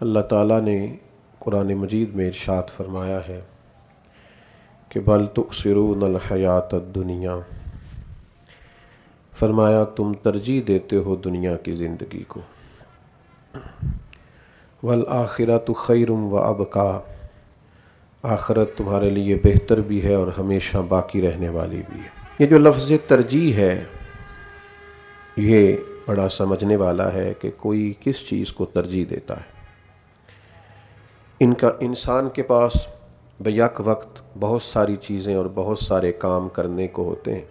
اللہ تعالیٰ نے قرآن مجید میں ارشاد فرمایا ہے کہ بل تؤثرون الحیات الدنیا، فرمایا تم ترجیح دیتے ہو دنیا کی زندگی کو، والآخرۃ خیر و ابقیٰ، آخرت تمہارے لیے بہتر بھی ہے اور ہمیشہ باقی رہنے والی بھی ہے۔ یہ جو لفظ ترجیح ہے یہ بڑا سمجھنے والا ہے کہ کوئی کس چیز کو ترجیح دیتا ہے۔ انسان کے پاس بیک وقت بہت ساری چیزیں اور بہت سارے کام کرنے کو ہوتے ہیں،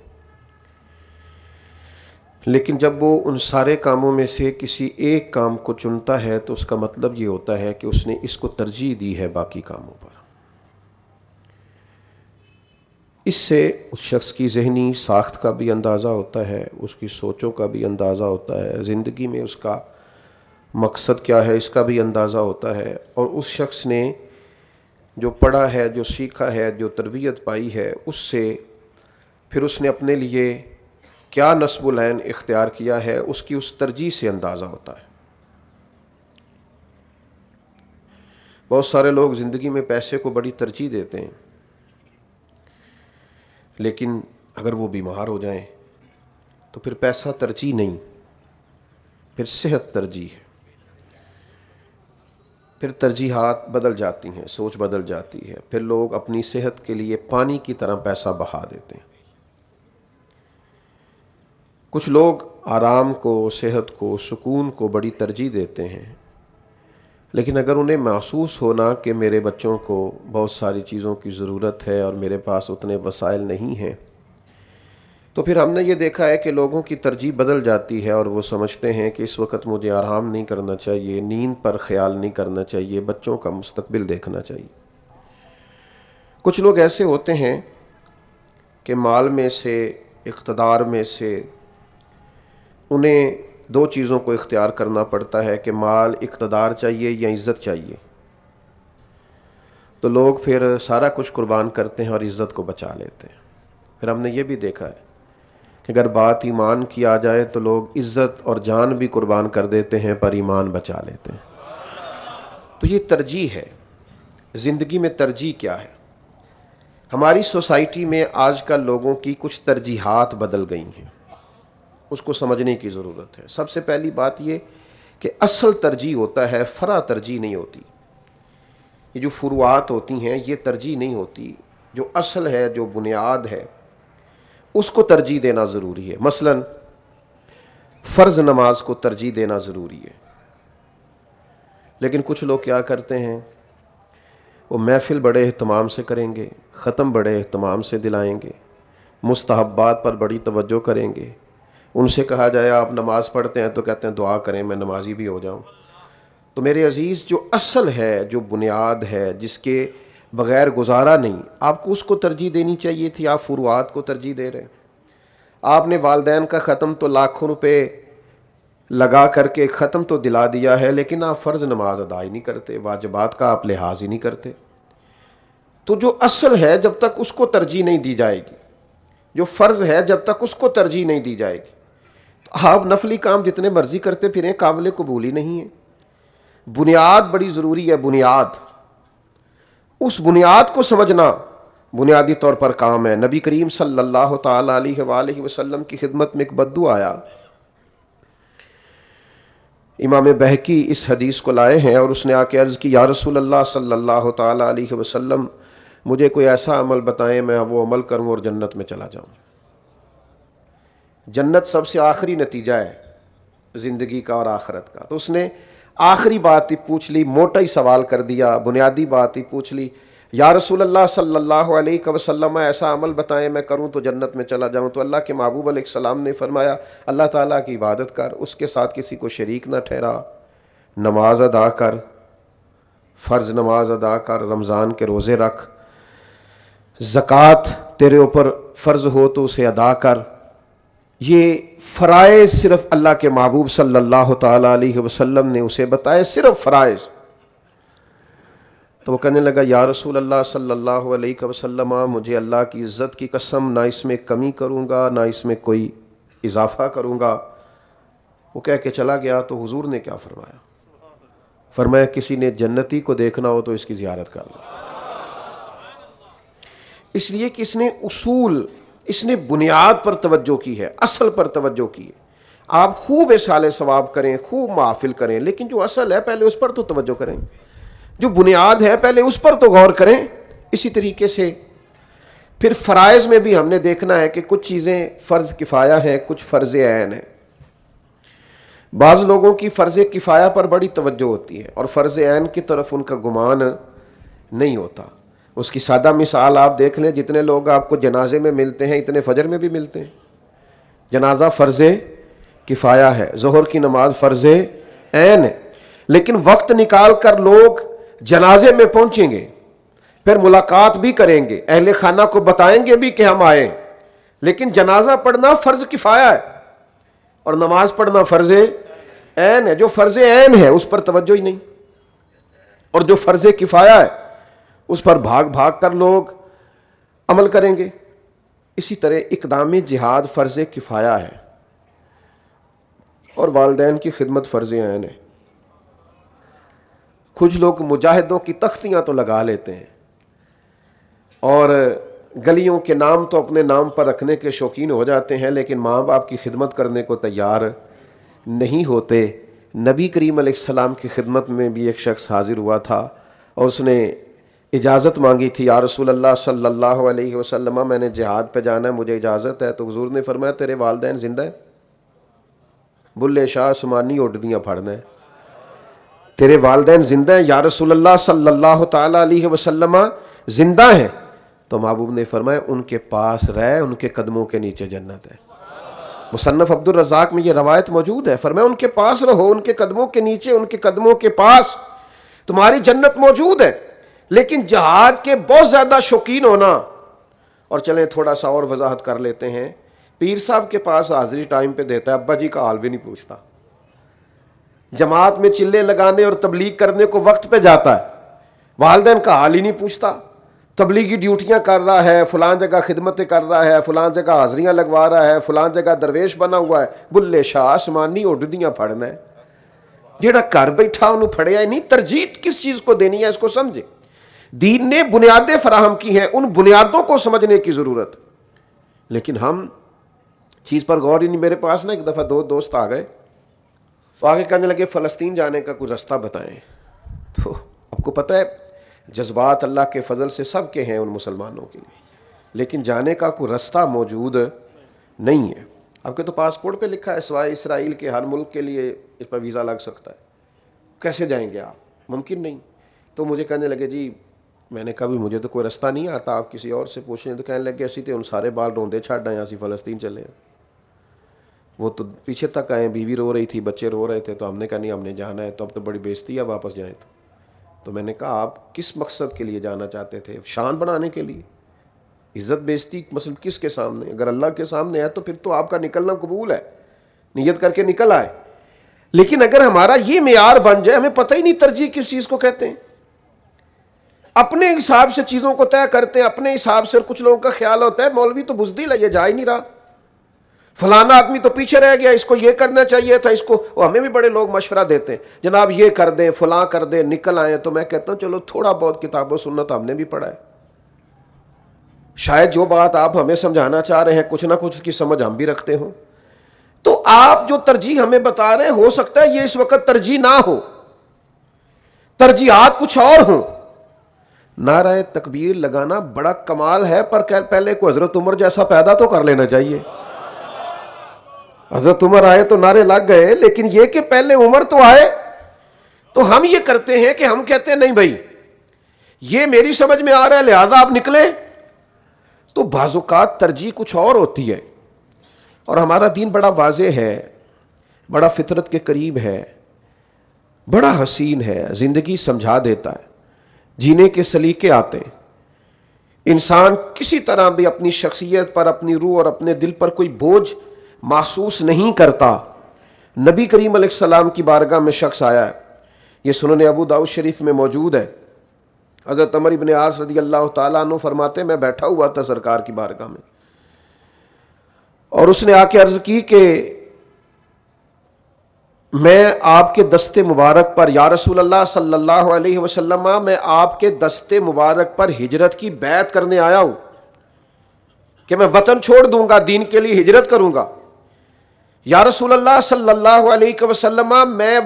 لیکن جب وہ ان سارے کاموں میں سے کسی ایک کام کو چنتا ہے تو اس کا مطلب یہ ہوتا ہے کہ اس نے اس کو ترجیح دی ہے باقی کاموں پر۔ اس سے اس شخص کی ذہنی ساخت کا بھی اندازہ ہوتا ہے، اس کی سوچوں کا بھی اندازہ ہوتا ہے، زندگی میں اس کا مقصد کیا ہے اس کا بھی اندازہ ہوتا ہے، اور اس شخص نے جو پڑھا ہے، جو سیکھا ہے، جو تربیت پائی ہے، اس سے پھر اس نے اپنے لیے کیا نصب العین اختیار کیا ہے اس کی اس ترجیح سے اندازہ ہوتا ہے۔ بہت سارے لوگ زندگی میں پیسے کو بڑی ترجیح دیتے ہیں، لیکن اگر وہ بیمار ہو جائیں تو پھر پیسہ ترجیح نہیں، پھر صحت ترجیح ہے، پھر ترجیحات بدل جاتی ہیں، سوچ بدل جاتی ہے، پھر لوگ اپنی صحت کے لیے پانی کی طرح پیسہ بہا دیتے ہیں۔ کچھ لوگ آرام کو، صحت کو، سکون کو بڑی ترجیح دیتے ہیں، لیکن اگر انہیں محسوس ہونا کہ میرے بچوں کو بہت ساری چیزوں کی ضرورت ہے اور میرے پاس اتنے وسائل نہیں ہیں، تو پھر ہم نے یہ دیکھا ہے کہ لوگوں کی ترجیح بدل جاتی ہے اور وہ سمجھتے ہیں کہ اس وقت مجھے آرام نہیں کرنا چاہیے، نیند پر خیال نہیں کرنا چاہیے، بچوں کا مستقبل دیکھنا چاہیے۔ کچھ لوگ ایسے ہوتے ہیں کہ مال میں سے، اقتدار میں سے انہیں دو چیزوں کو اختیار کرنا پڑتا ہے کہ مال، اقتدار چاہیے یا عزت چاہیے، تو لوگ پھر سارا کچھ قربان کرتے ہیں اور عزت کو بچا لیتے ہیں۔ پھر ہم نے یہ بھی دیکھا ہے کہ اگر بات ایمان کی آ جائے تو لوگ عزت اور جان بھی قربان کر دیتے ہیں پر ایمان بچا لیتے ہیں۔ تو یہ ترجیح ہے۔ زندگی میں ترجیح کیا ہے؟ ہماری سوسائٹی میں آج کل لوگوں کی کچھ ترجیحات بدل گئی ہیں، اس کو سمجھنے کی ضرورت ہے۔ سب سے پہلی بات یہ کہ اصل ترجیح ہوتا ہے، فرع ترجیح نہیں ہوتی۔ یہ جو فروعات ہوتی ہیں یہ ترجیح نہیں ہوتی، جو اصل ہے، جو بنیاد ہے، اس کو ترجیح دینا ضروری ہے۔ مثلا فرض نماز کو ترجیح دینا ضروری ہے، لیکن کچھ لوگ کیا کرتے ہیں، وہ محفل بڑے اہتمام سے کریں گے، ختم بڑے اہتمام سے دلائیں گے، مستحبات پر بڑی توجہ کریں گے۔ ان سے کہا جائے آپ نماز پڑھتے ہیں تو کہتے ہیں دعا کریں میں نمازی بھی ہو جاؤں۔ تو میرے عزیز، جو اصل ہے، جو بنیاد ہے، جس کے بغیر گزارا نہیں، آپ کو اس کو ترجیح دینی چاہیے تھی، آپ فروعات کو ترجیح دے رہے ہیں۔ آپ نے والدین کا ختم تو لاکھوں روپے لگا کر کے ختم تو دلا دیا ہے، لیکن آپ فرض نماز ادا ہی نہیں کرتے، واجبات کا آپ لحاظ ہی نہیں کرتے۔ تو جو اصل ہے جب تک اس کو ترجیح نہیں دی جائے گی، جو فرض ہے جب تک اس کو ترجیح نہیں دی جائے گی، تو آپ نفلی کام جتنے مرضی کرتے پھریں قابل قبول ہی نہیں ہے۔ بنیاد بڑی ضروری ہے، بنیاد، اس بنیاد کو سمجھنا بنیادی طور پر کام ہے۔ نبی کریم صلی اللہ تعالی علیہ وآلہ وسلم کی خدمت میں ایک بدو آیا، امام بہقی اس حدیث کو لائے ہیں، اور اس نے آ کے عرض کی یا رسول اللہ صلی اللہ تعالی علیہ وسلم، مجھے کوئی ایسا عمل بتائیں میں وہ عمل کروں اور جنت میں چلا جاؤں۔ جنت سب سے آخری نتیجہ ہے زندگی کا اور آخرت کا، تو اس نے آخری بات ہی پوچھ لی، موٹا ہی سوال کر دیا، بنیادی بات ہی پوچھ لی، یا رسول اللہ صلی اللہ علیہ وسلم ایسا عمل بتائیں میں کروں تو جنت میں چلا جاؤں۔ تو اللہ کے محبوب علیہ السلام نے فرمایا اللہ تعالیٰ کی عبادت کر، اس کے ساتھ کسی کو شریک نہ ٹھہرا، نماز ادا کر، فرض نماز ادا کر، رمضان کے روزے رکھ، زکوٰۃ تیرے اوپر فرض ہو تو اسے ادا کر۔ یہ فرائض صرف اللہ کے محبوب صلی اللہ تعالی علیہ وسلم نے اسے بتائے، صرف فرائض۔ تو وہ کہنے لگا یا رسول اللہ صلی اللہ علیہ وسلم، مجھے اللہ کی عزت کی قسم نہ اس میں کمی کروں گا نہ اس میں کوئی اضافہ کروں گا۔ وہ کہہ کے چلا گیا تو حضور نے کیا فرمایا؟ فرمایا کسی نے جنتی کو دیکھنا ہو تو اس کی زیارت کر لو، اس لیے کہ اس نے اصول، اس نے بنیاد پر توجہ کی ہے، اصل پر توجہ کی ہے۔ آپ خوب اصالہ ثواب کریں، خوب محافل کریں، لیکن جو اصل ہے پہلے اس پر تو توجہ کریں، جو بنیاد ہے پہلے اس پر تو غور کریں۔ اسی طریقے سے پھر فرائض میں بھی ہم نے دیکھنا ہے کہ کچھ چیزیں فرض کفایہ ہیں، کچھ فرض عین ہیں۔ بعض لوگوں کی فرض کفایہ پر بڑی توجہ ہوتی ہے اور فرض عین کی طرف ان کا گمان نہیں ہوتا۔ اس کی سادہ مثال آپ دیکھ لیں، جتنے لوگ آپ کو جنازے میں ملتے ہیں اتنے فجر میں بھی ملتے ہیں۔ جنازہ فرض کفایہ ہے، ظہر کی نماز فرض عین ہے، لیکن وقت نکال کر لوگ جنازے میں پہنچیں گے، پھر ملاقات بھی کریں گے، اہل خانہ کو بتائیں گے بھی کہ ہم آئے، لیکن جنازہ پڑھنا فرض کفایہ ہے اور نماز پڑھنا فرض عین ہے۔ جو فرض عین ہے اس پر توجہ ہی نہیں، اور جو فرض کفایہ ہے اس پر بھاگ بھاگ کر لوگ عمل کریں گے۔ اسی طرح اقدام جہاد فرض کفایہ ہے اور والدین کی خدمت فرض عین ہے۔ کچھ لوگ مجاہدوں کی تختیاں تو لگا لیتے ہیں اور گلیوں کے نام تو اپنے نام پر رکھنے کے شوقین ہو جاتے ہیں، لیکن ماں باپ کی خدمت کرنے کو تیار نہیں ہوتے۔ نبی کریم علیہ السلام کی خدمت میں بھی ایک شخص حاضر ہوا تھا اور اس نے اجازت مانگی تھی، یا رسول اللہ صلی اللہ علیہ وسلم میں نے جہاد پہ جانا ہے، مجھے اجازت ہے؟ تو حضور نے فرمایا تیرے والدین زندہ ہیں؟ بلے شاہ سمانی اڈدیاں پھڑنا ہے، تیرے والدین زندہ ہیں؟ یا رسول اللہ صلی اللہ تعالی علیہ وسلم زندہ ہیں؟ تو محبوب نے فرمایا ان کے پاس رہ، ان کے قدموں کے نیچے جنت ہے۔ مصنف عبد الرزاق میں یہ روایت موجود ہے، فرمایا ان کے پاس رہو، ان کے قدموں کے نیچے، ان کے قدموں کے پاس تمہاری جنت موجود ہے۔ لیکن جہاد کے بہت زیادہ شوقین ہونا، اور چلیں تھوڑا سا اور وضاحت کر لیتے ہیں، پیر صاحب کے پاس حاضری ٹائم پہ دیتا ہے، ابا جی کا حال بھی نہیں پوچھتا، جماعت میں چلے لگانے اور تبلیغ کرنے کو وقت پہ جاتا ہے، والدین کا حال ہی نہیں پوچھتا، تبلیغی ڈیوٹیاں کر رہا ہے، فلان جگہ خدمتیں کر رہا ہے، فلان جگہ حاضریاں لگوا رہا ہے، فلان جگہ درویش بنا ہوا ہے، بلے شاہ آسمانی اڈدیاں پھڑنا ہے۔ جیڑا گھر بیٹھا انہوں پھڑیا ہی نہیں۔ ترجیح کس چیز کو دینی ہے اس کو سمجھے۔ دین نے بنیادیں فراہم کی ہیں، ان بنیادوں کو سمجھنے کی ضرورت، لیکن ہم چیز پر غور ہی نہیں۔ میرے پاس نا ایک دفعہ دو دوست آ گئے تو آگے کہنے لگے فلسطین جانے کا کوئی رستہ بتائیں۔ تو آپ کو پتہ ہے جذبات اللہ کے فضل سے سب کے ہیں ان مسلمانوں کے لیے، لیکن جانے کا کوئی رستہ موجود نہیں ہے۔ آپ کے تو پاسپورٹ پہ لکھا ہے سوائے اسرائیل کے ہر ملک کے لیے اس پر ویزا لگ سکتا ہے، کیسے جائیں گے آپ؟ ممکن نہیں۔ تو مجھے کہنے لگے جی، میں نے کہا بھی مجھے تو کوئی رستہ نہیں آتا، آپ کسی اور سے پوچھیں۔ تو کہنے لگے اسی تے ان سارے بال روندے چھڑ آئے، اسی فلسطین چلے ہیں۔ وہ تو پیچھے تک آئے، بیوی رو رہی تھی، بچے رو رہے تھے، تو ہم نے کہا نہیں ہم نے جانا ہے، تو اب تو بڑی بےزتی ہے واپس جائیں۔ تو میں نے کہا آپ کس مقصد کے لیے جانا چاہتے تھے؟ شان بنانے کے لیے؟ عزت بیزتی مثلا کس کے سامنے؟ اگر اللہ کے سامنے ہے تو پھر تو آپ کا نکلنا قبول ہے، نیت کر کے نکل آئے۔ لیکن اگر ہمارا یہ معیار بن جائے، ہمیں پتہ ہی نہیں ترجیح کس چیز کو کہتے ہیں، اپنے حساب سے چیزوں کو طے کرتے ہیں، اپنے حساب سے۔ اور کچھ لوگوں کا خیال ہوتا ہے مولوی تو بزدل ہے، یہ جا ہی نہیں رہا، فلانا آدمی تو پیچھے رہ گیا، اس کو یہ کرنا چاہیے تھا، اس کو۔ ہمیں بھی بڑے لوگ مشورہ دیتے ہیں جناب یہ کر دیں، فلاں کر دیں، نکل آئیں۔ تو میں کہتا ہوں چلو تھوڑا بہت کتاب و سنت ہم نے بھی پڑھا ہے، شاید جو بات آپ ہمیں سمجھانا چاہ رہے ہیں کچھ نہ کچھ کی سمجھ ہم بھی رکھتے ہوں۔ تو آپ جو ترجیح ہمیں بتا رہے ہیں ہو سکتا ہے یہ اس وقت ترجیح نہ ہو، ترجیحات کچھ اور ہوں۔ نعرہ تکبیر لگانا بڑا کمال ہے، پر پہلے کو حضرت عمر جیسا پیدا تو کر لینا چاہیے۔ حضرت عمر آئے تو نعرے لگ گئے، لیکن یہ کہ پہلے عمر تو آئے۔ تو ہم یہ کرتے ہیں کہ ہم کہتے ہیں نہیں بھائی یہ میری سمجھ میں آ رہا ہے لہذا آپ نکلیں۔ تو بعض اوقات ترجیح کچھ اور ہوتی ہے، اور ہمارا دین بڑا واضح ہے، بڑا فطرت کے قریب ہے، بڑا حسین ہے، زندگی سمجھا دیتا ہے، جینے کے سلیقے آتے ہیں۔ انسان کسی طرح بھی اپنی شخصیت پر، اپنی روح اور اپنے دل پر کوئی بوجھ محسوس نہیں کرتا۔ نبی کریم علیہ السلام کی بارگاہ میں شخص آیا ہے، یہ سنن ابو داؤد شریف میں موجود ہے۔ حضرت عمر بن عاص رضی اللہ تعالیٰ عنہ فرماتے میں بیٹھا ہوا تھا سرکار کی بارگاہ میں، اور اس نے آ کے عرض کی کہ میں آپ کے دست مبارک پر یا رسول اللہ صلی اللہ علیہ وسلم، میں آپ کے دست مبارک پر ہجرت کی بیعت کرنے آیا ہوں کہ میں وطن چھوڑ دوں گا، دین کے لیے ہجرت کروں گا۔ یا رسول اللہ صلی اللہ علیہ وسلم، میں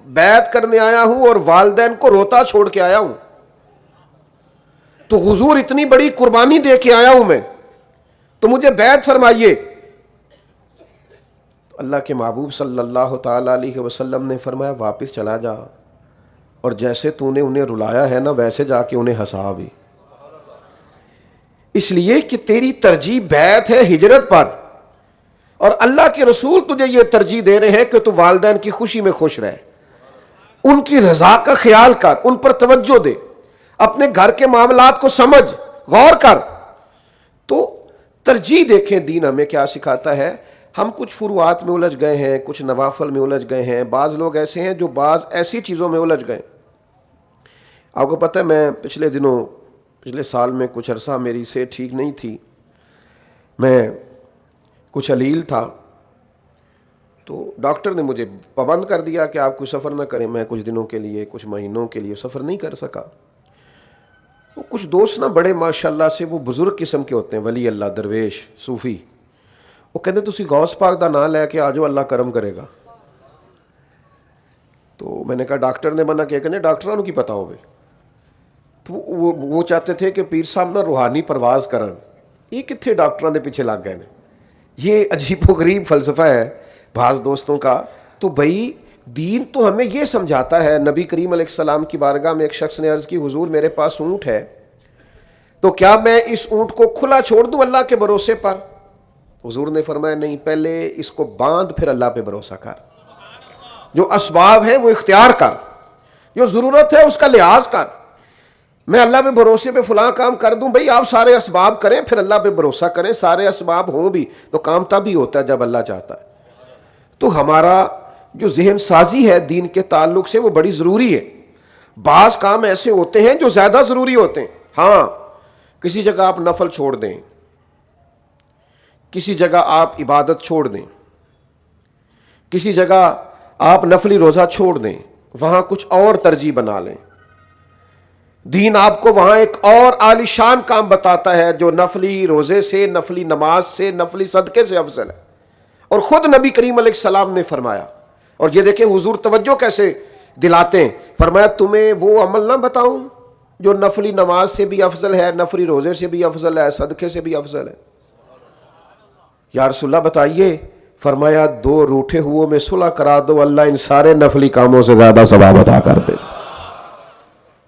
بیعت کرنے آیا ہوں اور والدین کو روتا چھوڑ کے آیا ہوں، تو حضور اتنی بڑی قربانی دے کے آیا ہوں میں، تو مجھے بیعت فرمائیے۔ اللہ کے محبوب صلی اللہ تعالی علیہ وسلم نے فرمایا واپس چلا جا، اور جیسے تو نے انہیں رلایا ہے نا ویسے جا کے انہیں ہنسا بھی، اس لیے کہ تیری ترجیح بیعت ہے ہجرت پر، اور اللہ کے رسول تجھے یہ ترجیح دے رہے ہیں کہ تو والدین کی خوشی میں خوش رہے، ان کی رضا کا خیال کر، ان پر توجہ دے، اپنے گھر کے معاملات کو سمجھ، غور کر۔ تو ترجیح دیکھیں دین ہمیں کیا سکھاتا ہے۔ ہم کچھ فروعات میں الجھ گئے ہیں، کچھ نوافل میں الجھ گئے ہیں، بعض لوگ ایسے ہیں جو بعض ایسی چیزوں میں الجھ گئے۔ آپ کو پتہ ہے میں پچھلے سال میں کچھ عرصہ میری صحت ٹھیک نہیں تھی، میں کچھ علیل تھا، تو ڈاکٹر نے مجھے پابند کر دیا کہ آپ کوئی سفر نہ کریں۔ میں کچھ دنوں کے لیے، کچھ مہینوں کے لیے سفر نہیں کر سکا۔ تو کچھ دوست نا بڑے ماشاءاللہ سے وہ بزرگ قسم کے ہوتے ہیں، ولی اللہ، درویش، صوفی، وہ کہتے تسی غوث پاک دا نام لے کے آجو، اللہ کرم کرے گا۔ تو میں نے کہا ڈاکٹر نے منع کیا، کہ ڈاکٹروں کی پتہ ہوگی۔ تو وہ چاہتے تھے کہ پیر صاحب نہ روحانی پرواز کرن، یہ کتنے ڈاکٹروں دے پیچھے لگ گئے ہیں۔ یہ عجیب و غریب فلسفہ ہے بعض دوستوں کا۔ تو بھائی دین تو ہمیں یہ سمجھاتا ہے۔ نبی کریم علیہ السلام کی بارگاہ میں ایک شخص نے عرض کی حضور میرے پاس اونٹ ہے، تو کیا میں اس اونٹ کو کھلا چھوڑ دوں اللہ کے بھروسے پر؟ حضور نے فرمایا نہیں، پہلے اس کو باندھ پھر اللہ پہ بھروسہ کر، جو اسباب ہیں وہ اختیار کر، جو ضرورت ہے اس کا لحاظ کر۔ میں اللہ پہ بھروسے پہ فلاں کام کر دوں، بھئی آپ سارے اسباب کریں پھر اللہ پہ بھروسہ کریں، سارے اسباب ہوں بھی تو کام تب ہی ہوتا ہے جب اللہ چاہتا ہے۔ تو ہمارا جو ذہن سازی ہے دین کے تعلق سے وہ بڑی ضروری ہے۔ بعض کام ایسے ہوتے ہیں جو زیادہ ضروری ہوتے ہیں۔ ہاں کسی جگہ آپ نفل چھوڑ دیں، کسی جگہ آپ عبادت چھوڑ دیں، کسی جگہ آپ نفلی روزہ چھوڑ دیں، وہاں کچھ اور ترجیح بنا لیں۔ دین آپ کو وہاں ایک اور عالی شان کام بتاتا ہے جو نفلی روزے سے، نفلی نماز سے، نفلی صدقے سے افضل ہے، اور خود نبی کریم علیہ السلام نے فرمایا۔ اور یہ دیکھیں حضور توجہ کیسے دلاتے ہیں، فرمایا تمہیں وہ عمل نہ بتاؤں جو نفلی نماز سے بھی افضل ہے، نفلی روزے سے بھی افضل ہے، صدقے سے بھی افضل ہے؟ یا رسول اللہ بتائیے، فرمایا دو روٹھے ہوئے میں صلح کرا دو، اللہ ان سارے نفلی کاموں سے زیادہ ثواب عطا کر دے۔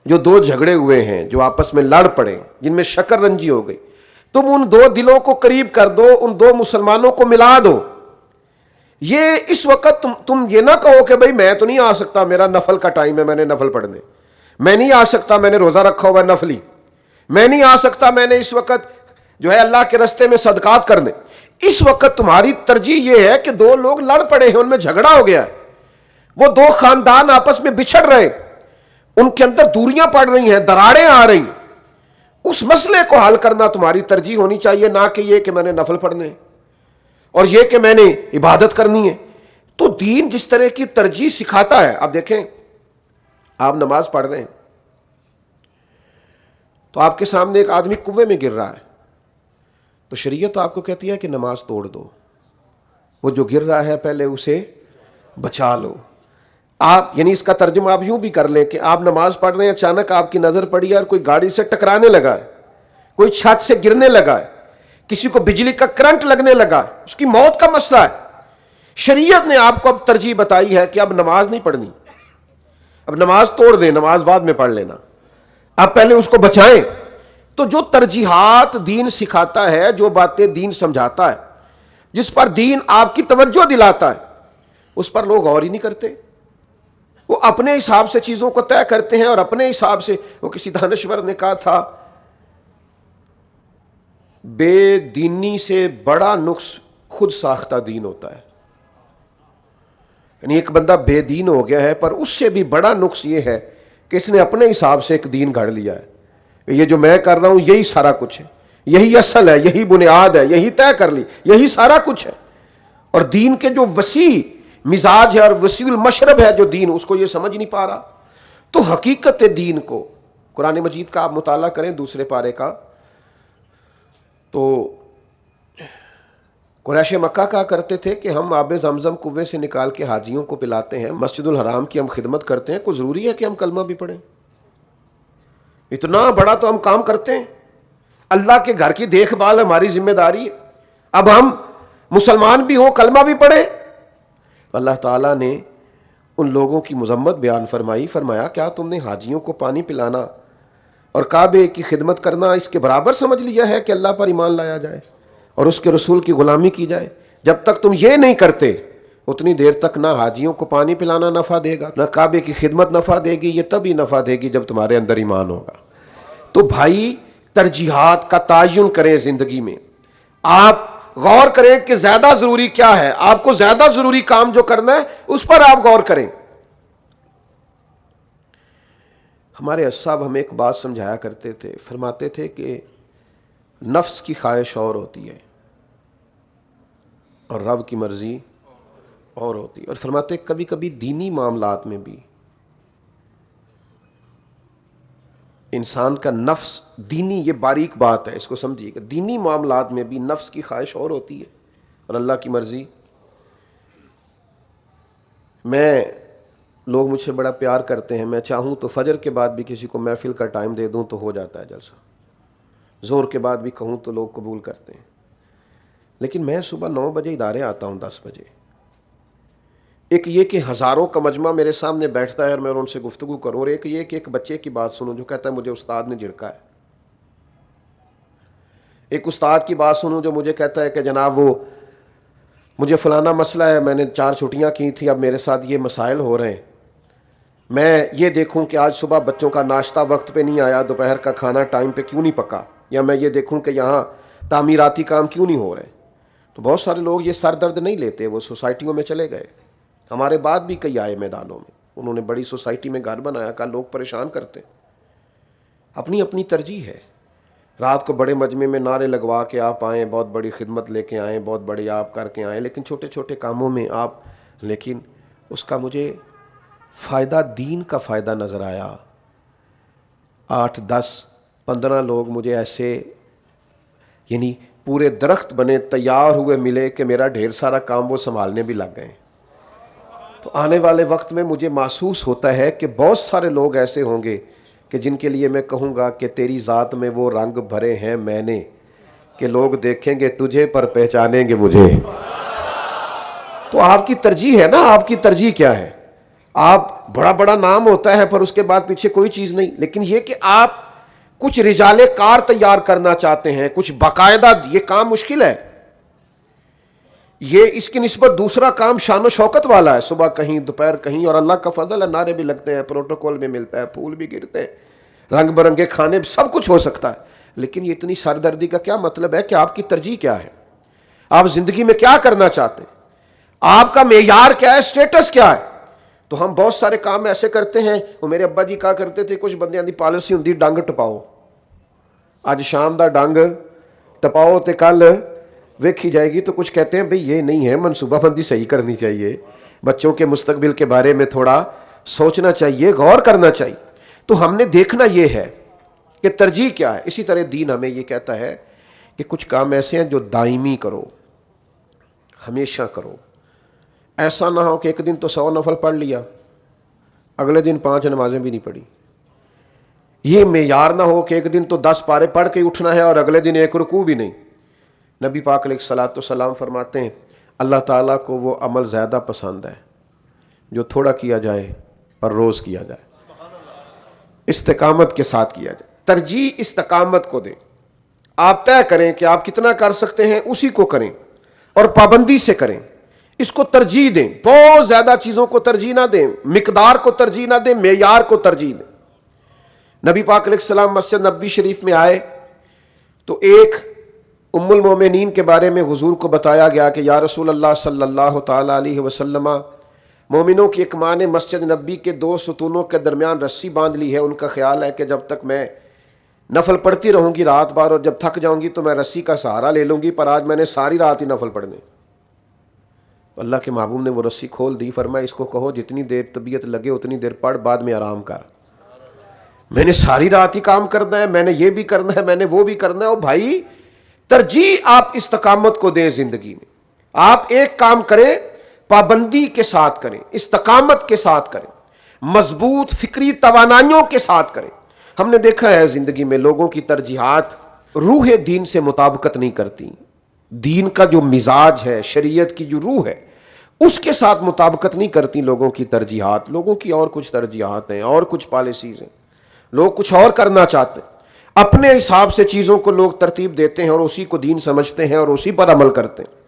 جو دو جھگڑے ہوئے ہیں، جو آپس میں لڑ پڑے، جن میں شکر رنجی ہو گئی، تم ان دو دلوں کو قریب کر دو، ان دو مسلمانوں کو ملا دو۔ یہ اس وقت تم یہ نہ کہو کہ بھئی میں تو نہیں آ سکتا، میرا نفل کا ٹائم ہے، میں نے نفل پڑھنے، میں نہیں آ سکتا، میں نے روزہ رکھا ہوا نفلی، میں نہیں آ سکتا، میں نے اس وقت جو ہے اللہ کے رستے میں صدقات کرنے۔ اس وقت تمہاری ترجیح یہ ہے کہ دو لوگ لڑ پڑے ہیں، ان میں جھگڑا ہو گیا ہے، وہ دو خاندان آپس میں بچھڑ رہے، ان کے اندر دوریاں پڑ رہی ہیں، دراڑیں آ رہی ہیں، اس مسئلے کو حل کرنا تمہاری ترجیح ہونی چاہیے، نہ کہ یہ کہ میں نے نفل پڑھنے اور یہ کہ میں نے عبادت کرنی ہے۔ تو دین جس طرح کی ترجیح سکھاتا ہے، اب دیکھیں آپ نماز پڑھ رہے ہیں تو آپ کے سامنے ایک آدمی کنویں میں گر رہا ہے، تو شریعت آپ کو کہتی ہے کہ نماز توڑ دو، وہ جو گر رہا ہے پہلے اسے بچا لو۔ آپ یعنی اس کا ترجمہ آپ یوں بھی کر لیں کہ آپ نماز پڑھ رہے ہیں، اچانک آپ کی نظر پڑی اور کوئی گاڑی سے ٹکرانے لگا ہے، کوئی چھت سے گرنے لگا ہے، کسی کو بجلی کا کرنٹ لگنے لگا ہے، اس کی موت کا مسئلہ ہے۔ شریعت نے آپ کو اب ترجیح بتائی ہے کہ اب نماز نہیں پڑھنی، اب نماز توڑ دیں، نماز بعد میں پڑھ لینا، اب پہلے اس کو بچائیں۔ تو جو ترجیحات دین سکھاتا ہے، جو باتیں دین سمجھاتا ہے، جس پر دین آپ کی توجہ دلاتا ہے، اس پر لوگ غور ہی نہیں کرتے۔ وہ اپنے حساب سے چیزوں کو طے کرتے ہیں، اور اپنے حساب سے، وہ کسی دانشور نے کہا تھا بے دینی سے بڑا نقص خود ساختہ دین ہوتا ہے۔ یعنی ایک بندہ بے دین ہو گیا ہے، پر اس سے بھی بڑا نقص یہ ہے کہ اس نے اپنے حساب سے ایک دین گھڑ لیا ہے، یہ جو میں کر رہا ہوں یہی سارا کچھ ہے، یہی اصل ہے، یہی بنیاد ہے، یہی طے کر لی، یہی سارا کچھ ہے۔ اور دین کے جو وسیع مزاج ہے اور وسیع المشرب ہے جو دین، اس کو یہ سمجھ نہیں پا رہا. تو حقیقت دین کو قرآن مجید کا آپ مطالعہ کریں دوسرے پارے کا، تو قریش مکہ کہا کرتے تھے کہ ہم آب زمزم کنویں سے نکال کے حاجیوں کو پلاتے ہیں، مسجد الحرام کی ہم خدمت کرتے ہیں، کوئی ضروری ہے کہ ہم کلمہ بھی پڑھیں؟ اتنا بڑا تو ہم کام کرتے ہیں، اللہ کے گھر کی دیکھ بھال ہماری ذمہ داری ہے، اب ہم مسلمان بھی ہوں کلمہ بھی پڑھیں. اللہ تعالیٰ نے ان لوگوں کی مذمت بیان فرمائی، فرمایا کیا تم نے حاجیوں کو پانی پلانا اور کعبے کی خدمت کرنا اس کے برابر سمجھ لیا ہے کہ اللہ پر ایمان لایا جائے اور اس کے رسول کی غلامی کی جائے؟ جب تک تم یہ نہیں کرتے اتنی دیر تک نہ حاجیوں کو پانی پلانا نفع دے گا، نہ کعبے کی خدمت نفع دے گی. یہ تبھی نفع دے گی جب تمہارے اندر ایمان ہوگا. تو بھائی ترجیحات کا تعین کریں زندگی میں، آپ غور کریں کہ زیادہ ضروری کیا ہے، آپ کو زیادہ ضروری کام جو کرنا ہے اس پر آپ غور کریں. ہمارے صاحب ہمیں ایک بات سمجھایا کرتے تھے، فرماتے تھے کہ نفس کی خواہش اور ہوتی ہے اور رب کی مرضی اور ہوتی ہے، اور فرماتے کبھی کبھی دینی معاملات میں بھی انسان کا نفس، دینی یہ باریک بات ہے، اس کو سمجھیے کہ دینی معاملات میں بھی نفس کی خواہش اور ہوتی ہے اور اللہ کی مرضی. لوگ مجھ سے بڑا پیار کرتے ہیں، میں چاہوں تو فجر کے بعد بھی کسی کو محفل کا ٹائم دے دوں تو ہو جاتا ہے جلسہ، زور کے بعد بھی کہوں تو لوگ قبول کرتے ہیں. لیکن میں صبح 9 بجے ادارے آتا ہوں، 10 بجے. ایک یہ کہ ہزاروں کا مجمع میرے سامنے بیٹھتا ہے اور میں ان سے گفتگو کروں، اور ایک یہ کہ ایک بچے کی بات سنوں جو کہتا ہے مجھے استاد نے جھڑکا ہے. ایک استاد کی بات سنوں جو مجھے کہتا ہے کہ جناب وہ مجھے فلانا مسئلہ ہے، میں نے 4 چھٹیاں کی تھی، اب میرے ساتھ یہ مسائل ہو رہے ہیں. میں یہ دیکھوں کہ آج صبح بچوں کا ناشتہ وقت پہ نہیں آیا، دوپہر کا کھانا ٹائم پہ کیوں نہیں پکا، یا میں یہ دیکھوں کہ یہاں تعمیراتی کام کیوں نہیں ہو رہے. تو بہت سارے لوگ یہ سر درد نہیں لیتے، وہ سوسائٹیوں میں چلے گئے. ہمارے بعد بھی کئی آئے میدانوں میں، انہوں نے بڑی سوسائٹی میں گھر بنایا، کہا لوگ پریشان کرتے. اپنی اپنی ترجیح ہے. رات کو بڑے مجمع میں نعرے لگوا کے آپ آئیں، بہت بڑی خدمت لے کے آئیں، بہت بڑی آپ کر کے آئیں، لیکن چھوٹے چھوٹے کاموں میں آپ، لیکن اس کا مجھے فائدہ، دین کا فائدہ نظر آیا. 8 10 15 لوگ مجھے ایسے یعنی پورے درخت بنے تیار ہوئے ملے کہ میرا ڈھیر سارا کام وہ سنبھالنے بھی لگ گئے. تو آنے والے وقت میں مجھے محسوس ہوتا ہے کہ بہت سارے لوگ ایسے ہوں گے کہ جن کے لیے میں کہوں گا کہ تیری ذات میں وہ رنگ بھرے ہیں میں نے کہ لوگ دیکھیں گے تجھے پر پہچانیں گے مجھے. تو آپ کی ترجیح ہے نا، آپ کی ترجیح کیا ہے؟ آپ بڑا بڑا نام ہوتا ہے پر اس کے بعد پیچھے کوئی چیز نہیں. لیکن یہ کہ آپ کچھ رجال کار تیار کرنا چاہتے ہیں، کچھ باقاعدہ، یہ کام مشکل ہے. یہ اس کی نسبت دوسرا کام شان و شوکت والا ہے، صبح کہیں دوپہر کہیں، اور اللہ کا فضل ہے، نعرے بھی لگتے ہیں، پروٹوکول بھی ملتا ہے، پھول بھی گرتے ہیں، رنگ برنگے کھانے، سب کچھ ہو سکتا ہے. لیکن یہ اتنی سردردی کا کیا مطلب ہے کہ آپ کی ترجیح کیا ہے؟ آپ زندگی میں کیا کرنا چاہتے ہیں؟ آپ کا معیار کیا ہے؟ سٹیٹس کیا ہے؟ تو ہم بہت سارے کام ایسے کرتے ہیں. وہ میرے ابا جی کہا کرتے تھے کچھ بندیاں دی پالیسی ہوندی ڈنگ ٹپاؤ، اج شام دا ڈنگ ٹپاؤ تے کل ویکھی جائے گی. تو کچھ کہتے ہیں بھئی یہ نہیں ہے، منصوبہ بندی صحیح کرنی چاہیے، بچوں کے مستقبل کے بارے میں تھوڑا سوچنا چاہیے، غور کرنا چاہیے. تو ہم نے دیکھنا یہ ہے کہ ترجیح کیا ہے. اسی طرح دین ہمیں یہ کہتا ہے کہ کچھ کام ایسے ہیں جو دائمی کرو، ہمیشہ کرو. ایسا نہ ہو کہ ایک دن تو 100 نفل پڑھ لیا، اگلے دن 5 نمازیں بھی نہیں پڑھی. یہ معیار نہ ہو کہ ایک دن تو 10 پارے پڑھ کے اٹھنا ہے اور اگلے دن 1 رکوع بھی نہیں. نبی پاک علیہ الصلوۃ والسلام فرماتے ہیں اللہ تعالیٰ کو وہ عمل زیادہ پسند ہے جو تھوڑا کیا جائے اور روز کیا جائے، استقامت کے ساتھ کیا جائے. ترجیح استقامت کو دیں. آپ طے کریں کہ آپ کتنا کر سکتے ہیں، اسی کو کریں اور پابندی سے کریں. اس کو ترجیح دیں، بہت زیادہ چیزوں کو ترجیح نہ دیں، مقدار کو ترجیح نہ دیں، معیار کو ترجیح دیں. نبی پاک علیہ السلام مسجد نبوی شریف میں آئے تو ایک ام المومنین کے بارے میں حضور کو بتایا گیا کہ یا رسول اللہ صلی اللہ تعالی علیہ وسلم، مومنوں کی ایک ماں نے مسجد نبوی کے 2 ستونوں کے درمیان رسی باندھ لی ہے. ان کا خیال ہے کہ جب تک میں نفل پڑھتی رہوں گی رات بھر، اور جب تھک جاؤں گی تو میں رسی کا سہارا لے لوں گی، پر آج میں نے ساری رات ہی نفل پڑھنے. تو اللہ کے محبوب نے وہ رسی کھول دی، فرمایا اس کو کہو جتنی دیر طبیعت لگے اتنی دیر پڑھ، بعد میں آرام کر، میں نے ساری رات ہی کام کرنا ہے، میں نے یہ بھی کرنا ہے، میں نے وہ بھی کرنا ہے۔ اور بھائی ترجیح آپ استقامت کو دیں زندگی میں، آپ ایک کام کریں پابندی کے ساتھ کریں، استقامت کے ساتھ کریں، مضبوط فکری توانائیوں کے ساتھ کریں۔ ہم نے دیکھا ہے زندگی میں لوگوں کی ترجیحات روح دین سے مطابقت نہیں کرتی، دین کا جو مزاج ہے، شریعت کی جو روح ہے اس کے ساتھ مطابقت نہیں کرتی لوگوں کی ترجیحات۔ لوگوں کی اور کچھ ترجیحات ہیں، اور کچھ پالیسیز ہیں، لوگ کچھ اور کرنا چاہتے ہیں، اپنے حساب سے چیزوں کو لوگ ترتیب دیتے ہیں اور اسی کو دین سمجھتے ہیں اور اسی پر عمل کرتے ہیں،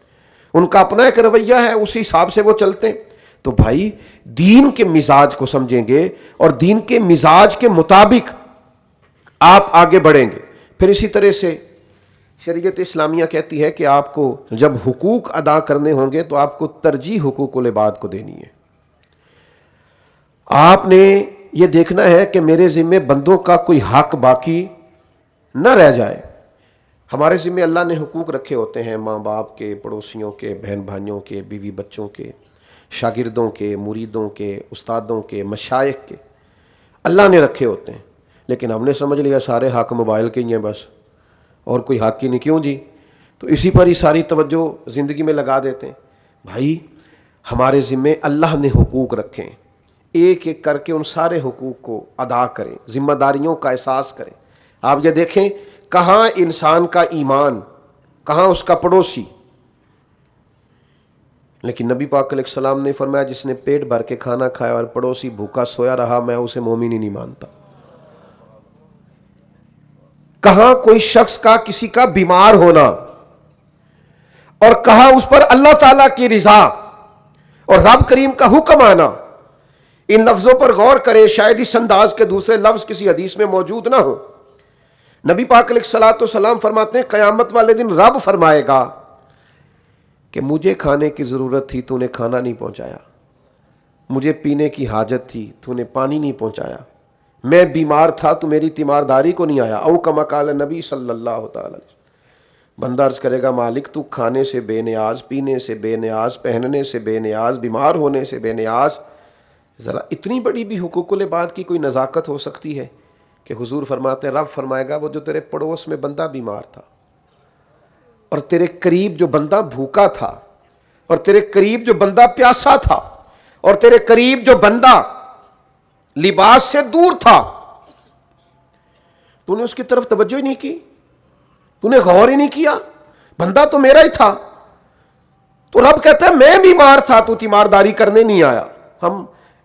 ان کا اپنا ایک رویہ ہے، اسی حساب سے وہ چلتے ہیں۔ تو بھائی دین کے مزاج کو سمجھیں گے اور دین کے مزاج کے مطابق آپ آگے بڑھیں گے۔ پھر اسی طرح سے شریعت اسلامیہ کہتی ہے کہ آپ کو جب حقوق ادا کرنے ہوں گے تو آپ کو ترجیح حقوق العباد کو دینی ہے۔ آپ نے یہ دیکھنا ہے کہ میرے ذمہ بندوں کا کوئی حق باقی نہ رہ جائے۔ ہمارے ذمہ اللہ نے حقوق رکھے ہوتے ہیں، ماں باپ کے، پڑوسیوں کے، بہن بھائیوں کے، بیوی بچوں کے، شاگردوں کے، مریدوں کے، استادوں کے، مشائخ کے، اللہ نے رکھے ہوتے ہیں۔ لیکن ہم نے سمجھ لیا سارے حق موبائل کے ہی ہیں بس، اور کوئی حق ہی نہیں۔ کیوں جی؟ تو اسی پر ہی ساری توجہ زندگی میں لگا دیتے ہیں۔ بھائی ہمارے ذمہ اللہ نے حقوق رکھے ہیں، ایک ایک کر کے ان سارے حقوق کو ادا کریں، ذمہ داریوں کا احساس کریں۔ آپ یہ دیکھیں کہاں انسان کا ایمان، کہاں اس کا پڑوسی۔ لیکن نبی پاک علیہ السلام نے فرمایا جس نے پیٹ بھر کے کھانا کھایا اور پڑوسی بھوکا سویا رہا میں اسے مومن ہی نہیں مانتا۔ کہاں کوئی شخص کا کسی کا بیمار ہونا، اور کہاں اس پر اللہ تعالیٰ کی رضا اور رب کریم کا حکم آنا۔ ان لفظوں پر غور کریں، شاید اس انداز کے دوسرے لفظ کسی حدیث میں موجود نہ ہو۔ نبی پاک علیہ الصلوۃ والسلام فرماتے ہیں قیامت والے دن رب فرمائے گا کہ مجھے کھانے کی ضرورت تھی تو نے کھانا نہیں پہنچایا، مجھے پینے کی حاجت تھی تو نے پانی نہیں پہنچایا، میں بیمار تھا تو میری تیمارداری کو نہیں آیا۔ او کما قال نبی صلی اللہ تعالی۔ بندہ عرض کرے گا مالک تو کھانے سے بے نیاز، پینے سے بے نیاز، پہننے سے بے نیاز، بیمار ہونے سے بے نیاز، ذرا اتنی بڑی بھی حقوق العباد کی کوئی نزاکت ہو سکتی ہے؟ کہ حضور فرماتے ہیں رب فرمائے گا وہ جو تیرے پڑوس میں بندہ بیمار تھا، اور تیرے قریب جو بندہ بھوکا تھا، اور تیرے قریب جو بندہ پیاسا تھا، اور تیرے قریب جو بندہ لباس سے دور تھا، تو نے اس کی طرف توجہ ہی نہیں کی، تو نے غور ہی نہیں کیا، بندہ تو میرا ہی تھا۔ تو رب کہتا ہے میں بیمار تھا تو تیمارداری کرنے نہیں آیا۔ ہم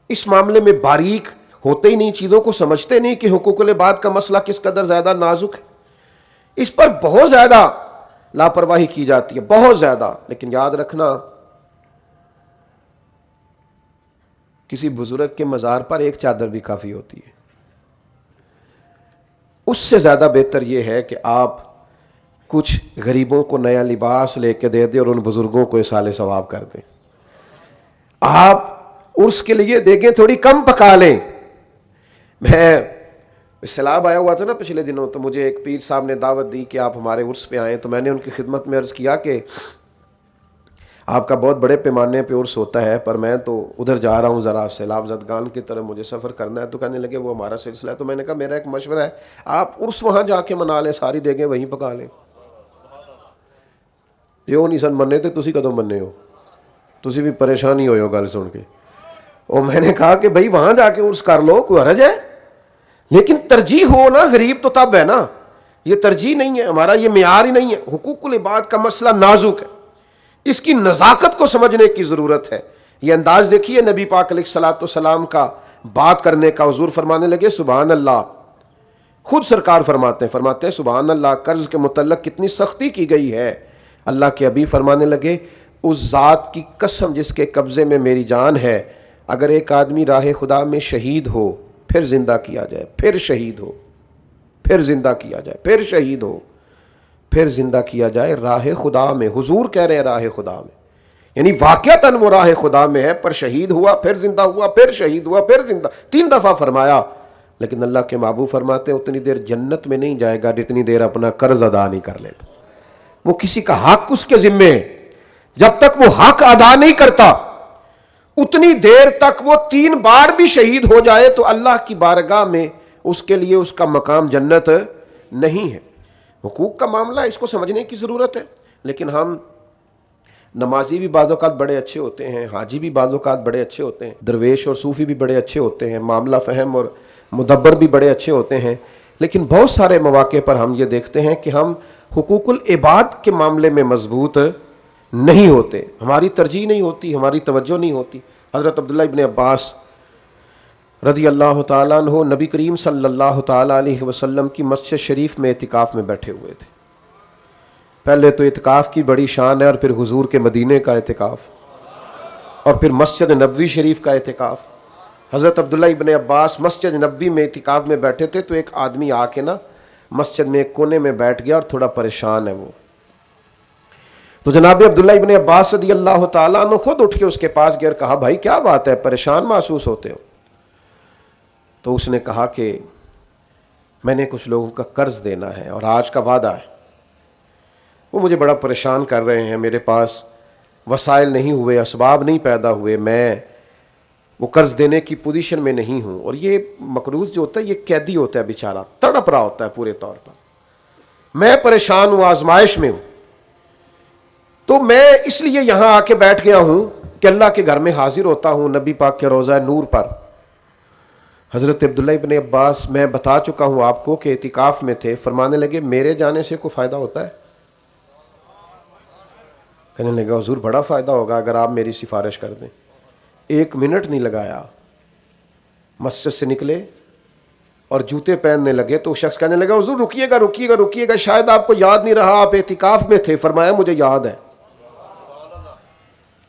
اس معاملے میں باریک ہوتے ہی نہیں، چیزوں کو سمجھتے نہیں کہ حقوق العباد کا مسئلہ کس قدر زیادہ نازک ہے، اس پر بہت زیادہ لاپرواہی کی جاتی ہے، بہت زیادہ۔ لیکن یاد رکھنا کسی بزرگ کے مزار پر ایک چادر بھی کافی ہوتی ہے، اس سے زیادہ بہتر یہ ہے کہ آپ کچھ غریبوں کو نیا لباس لے کے دے دیں اور ان بزرگوں کو اصال ثواب کر دیں۔ آپ عرس کے لیے دیکھیں تھوڑی کم پکا لیں۔ میں سیلاب آیا ہوا تھا نا پچھلے دنوں، تو مجھے ایک پیر صاحب نے دعوت دی کہ آپ ہمارے عرس پہ آئیں، تو میں نے ان کی خدمت میں عرض کیا کہ آپ کا بہت بڑے پیمانے پہ عرس ہوتا ہے، پر میں تو ادھر جا رہا ہوں ذرا سیلاب زدگان کی طرف مجھے سفر کرنا ہے۔ تو کہنے لگے وہ ہمارا سلسلہ ہے۔ تو میں نے کہا میرا ایک مشورہ ہے، آپ عرس وہاں جا کے منا لیں، ساری دیگیں وہیں پکا لیں۔ یہ نہیں سن مننے تھے، تسی کدوں مننے ہو، تسی بھی پریشانی ہوئے ہو گل سن کے۔ اور میں نے کہا کہ بھائی وہاں جا کے عرس کر لو، کوئی حرج ہے، لیکن ترجیح ہو نا، غریب تو تب ہے نا، یہ ترجیح نہیں ہے ہمارا، یہ معیار ہی نہیں ہے۔ حقوق العباد کا مسئلہ نازک ہے، اس کی نزاکت کو سمجھنے کی ضرورت ہے۔ یہ انداز دیکھیے نبی پاک علیہ الصلوۃ والسلام کا بات کرنے کا، حضور فرمانے لگے سبحان اللہ، خود سرکار فرماتے ہیں سبحان اللہ، قرض کے متعلق کتنی سختی کی گئی ہے۔ اللہ کے حبیب فرمانے لگے اس ذات کی قسم جس کے قبضے میں میری جان ہے، اگر ایک آدمی راہ خدا میں شہید ہو، پھر زندہ کیا جائے، پھر شہید ہو، پھر زندہ کیا جائے، پھر شہید ہو، پھر زندہ کیا جائے راہ خدا میں، حضور کہہ رہے ہیں راہ خدا میں، یعنی واقعتاً وہ راہ خدا میں ہے، پر شہید ہوا، پھر زندہ ہوا، پھر شہید ہوا، پھر زندہ، 3 دفعہ فرمایا۔ لیکن اللہ کے محبوب فرماتے ہیں اتنی دیر جنت میں نہیں جائے گا جتنی دیر اپنا قرض ادا نہیں کر لیتا۔ وہ کسی کا حق اس کے ذمے ہے، جب تک وہ حق ادا نہیں کرتا اتنی دیر تک وہ 3 بار بھی شہید ہو جائے تو اللہ کی بارگاہ میں اس کے لیے اس کا مقام جنت نہیں ہے۔ حقوق کا معاملہ اس کو سمجھنے کی ضرورت ہے۔ لیکن ہم نمازی بھی بعض اوقات بڑے اچھے ہوتے ہیں، حاجی بھی بعض اوقات بڑے اچھے ہوتے ہیں، درویش اور صوفی بھی بڑے اچھے ہوتے ہیں، معاملہ فہم اور مدبر بھی بڑے اچھے ہوتے ہیں، لیکن بہت سارے مواقع پر ہم یہ دیکھتے ہیں کہ ہم حقوق العباد کے معاملے میں مضبوط نہیں ہوتے، ہماری ترجیح نہیں ہوتی، ہماری توجہ نہیں ہوتی۔ حضرت عبداللہ ابن عباس رضی اللہ تعالیٰ عنہ نبی کریم صلی اللہ تعالیٰ علیہ وسلم کی مسجد شریف میں اعتکاف میں بیٹھے ہوئے تھے۔ پہلے تو اعتکاف کی بڑی شان ہے، اور پھر حضور کے مدینے کا اعتکاف، اور پھر مسجد نبوی شریف کا اعتکاف۔ حضرت عبداللہ ابن عباس مسجد نبوی میں اعتکاف میں بیٹھے تھے تو ایک آدمی آ کے نا مسجد میں ایک کونے میں بیٹھ گیا اور تھوڑا پریشان ہے وہ۔ تو جناب عبداللہ ابن عباس رضی اللہ تعالیٰ عنہ خود اٹھ کے اس کے پاس گئے اور کہا بھائی کیا بات ہے، پریشان محسوس ہوتے ہو؟ تو اس نے کہا کہ میں نے کچھ لوگوں کا قرض دینا ہے اور آج کا وعدہ ہے، وہ مجھے بڑا پریشان کر رہے ہیں، میرے پاس وسائل نہیں ہوئے، اسباب نہیں پیدا ہوئے، میں وہ قرض دینے کی پوزیشن میں نہیں ہوں۔ اور یہ مقروض جو ہوتا ہے یہ قیدی ہوتا ہے بیچارہ، تڑپ رہا ہوتا ہے پورے طور پر، میں پریشان ہوں، آزمائش میں ہوں، تو میں اس لیے یہاں آ کے بیٹھ گیا ہوں کہ اللہ کے گھر میں حاضر ہوتا ہوں نبی پاک کے روضہ نور پر۔ حضرت عبداللہ ابن عباس میں بتا چکا ہوں آپ کو کہ اعتکاف میں تھے، فرمانے لگے میرے جانے سے کوئی فائدہ ہوتا ہے؟ کہنے لگا حضور بڑا فائدہ ہوگا اگر آپ میری سفارش کر دیں۔ 1 منٹ نہیں لگایا، مسجد سے نکلے اور جوتے پہننے لگے تو شخص کہنے لگا حضور رکیے گا رکیے گا رکیے گا، شاید آپ کو یاد نہیں رہا، آپ اعتکاف میں تھے۔ فرمایا مجھے یاد ہے،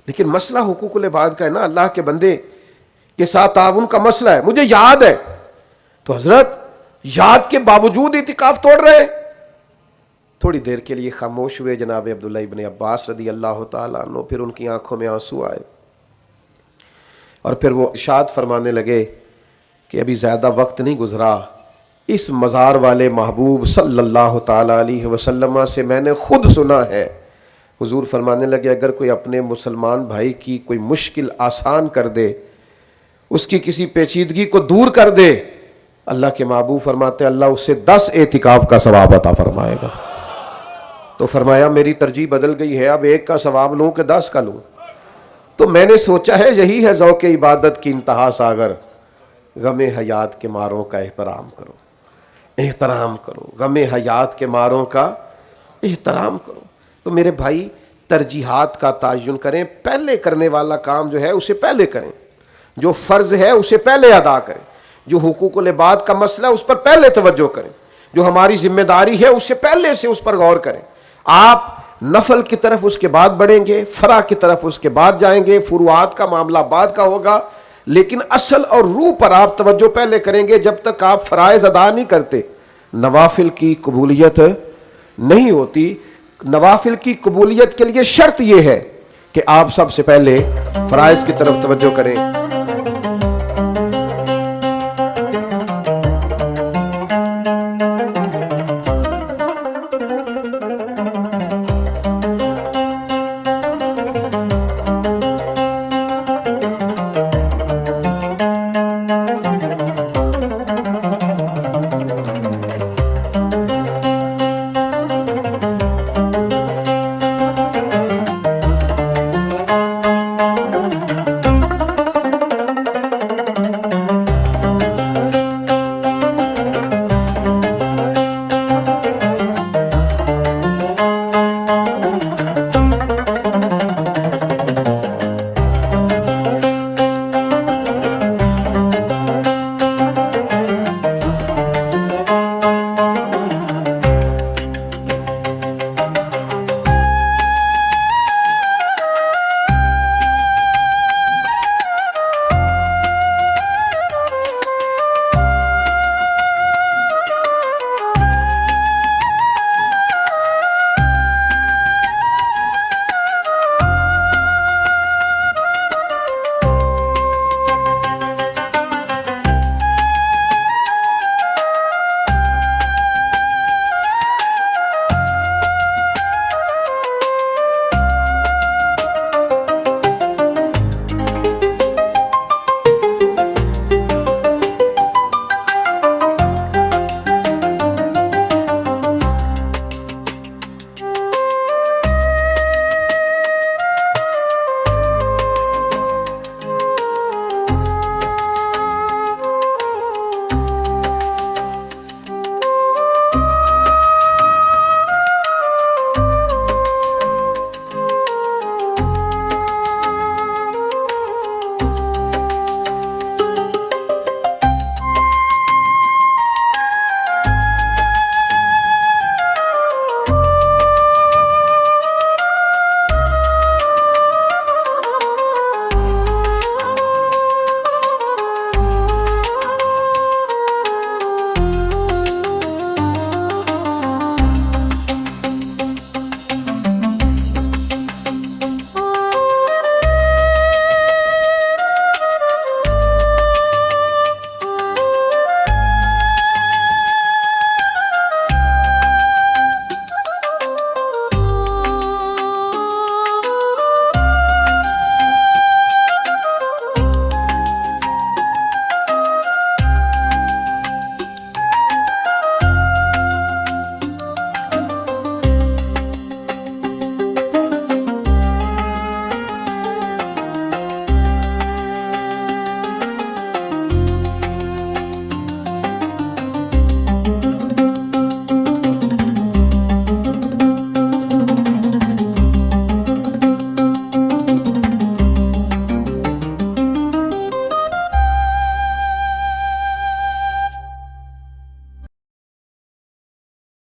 لیکن مسئلہ حقوق العباد کا ہے نا، اللہ کے بندے کے ساتھ تعاون کا مسئلہ ہے، مجھے یاد ہے۔ تو حضرت یاد کے باوجود اعتکاف توڑ رہے ہیں۔ تھوڑی دیر کے لیے خاموش ہوئے جناب عبداللہ ابن عباس رضی اللہ تعالیٰ عنہ، پھر ان کی آنکھوں میں آنسو آئے اور پھر وہ ارشاد فرمانے لگے کہ ابھی زیادہ وقت نہیں گزرا، اس مزار والے محبوب صلی اللہ تعالیٰ علیہ وسلم سے میں نے خود سنا ہے۔ حضور فرمانے لگے اگر کوئی اپنے مسلمان بھائی کی کوئی مشکل آسان کر دے، اس کی کسی پیچیدگی کو دور کر دے، اللہ کے محبوب فرماتے اللہ اسے 10 اعتکاف کا ثواب عطا فرمائے گا۔ تو فرمایا میری ترجیح بدل گئی ہے، اب 1 کا ثواب لوں کہ 10 کا لوں؟ تو میں نے سوچا ہے یہی ہے ذوق عبادت کی انتہا ساگر، غم حیات کے ماروں کا احترام کرو، احترام کرو، غم حیات کے ماروں کا احترام کرو۔ تو میرے بھائی ترجیحات کا تعین کریں، پہلے کرنے والا کام جو ہے اسے پہلے کریں، جو فرض ہے اسے پہلے ادا کریں، جو حقوق العباد کا مسئلہ ہے اس پر پہلے توجہ کریں، جو ہماری ذمہ داری ہے اسے پہلے سے اس پر غور کریں۔ آپ نفل کی طرف اس کے بعد بڑھیں گے، فرع کی طرف اس کے بعد جائیں گے، فروعات کا معاملہ بعد کا ہوگا، لیکن اصل اور روح پر آپ توجہ پہلے کریں گے۔ جب تک آپ فرائض ادا نہیں کرتے نوافل کی قبولیت نہیں ہوتی۔ نوافل کی قبولیت کے لیے شرط یہ ہے کہ آپ سب سے پہلے فرائض کی طرف توجہ کریں۔